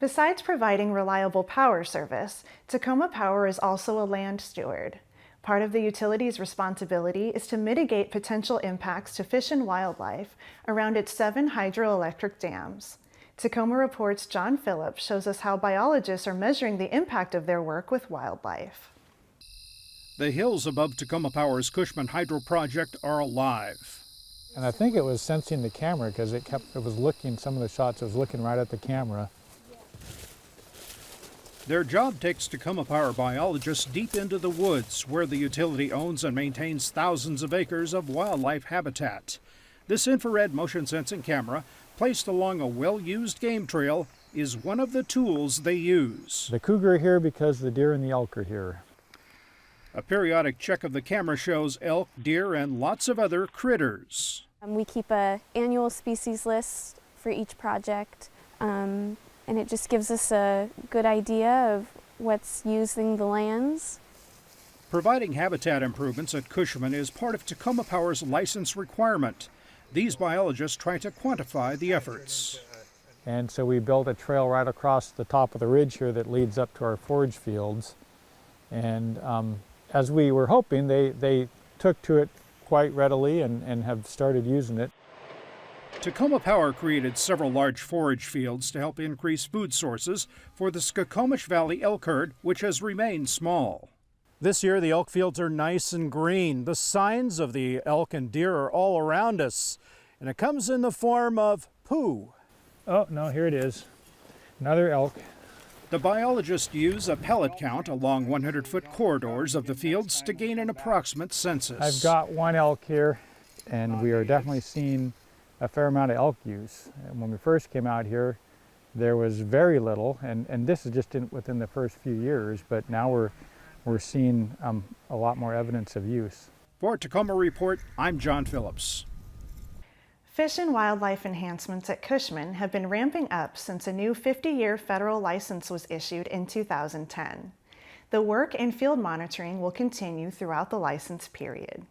Besides providing reliable power service, Tacoma Power is also a land steward. Part of the utility's responsibility is to mitigate potential impacts to fish and wildlife around its 7 hydroelectric dams. Tacoma Report's John Phillips shows us how biologists are measuring the impact of their work with wildlife. The hills above Tacoma Power's Cushman Hydro Project are alive. And I think it was sensing the camera because it was looking, some of the shots, it was looking right at the camera. Their job takes Tacoma Power biologists deep into the woods where the utility owns and maintains thousands of acres of wildlife habitat. This infrared motion sensing camera, placed along a well-used game trail, is one of the tools they use. The cougar are here because the deer and the elk are here. A periodic check of the camera shows elk, deer, and lots of other critters. We keep an annual species list for each project, and it just gives us a good idea of what's using the lands. Providing habitat improvements at Cushman is part of Tacoma Power's license requirement. These biologists try to quantify the efforts. And so we built a trail right across the top of the ridge here that leads up to our forage fields. And as we were hoping, they took to it quite readily and have started using it. Tacoma Power created several large forage fields to help increase food sources for the Skokomish Valley elk herd, which has remained small. This year, the elk fields are nice and green. The signs of the elk and deer are all around us, and it comes in the form of poo. Oh, no, here it is. Another elk. The biologists use a pellet count along 100-foot corridors of the fields to gain an approximate census. I've got one elk here, and we are definitely seeing a fair amount of elk use. And when we first came out here, there was very little, and this is just within the first few years, but now we're seeing a lot more evidence of use. For Tacoma Report, I'm John Phillips. Fish and wildlife enhancements at Cushman have been ramping up since a new 50-year federal license was issued in 2010. The work and field monitoring will continue throughout the license period.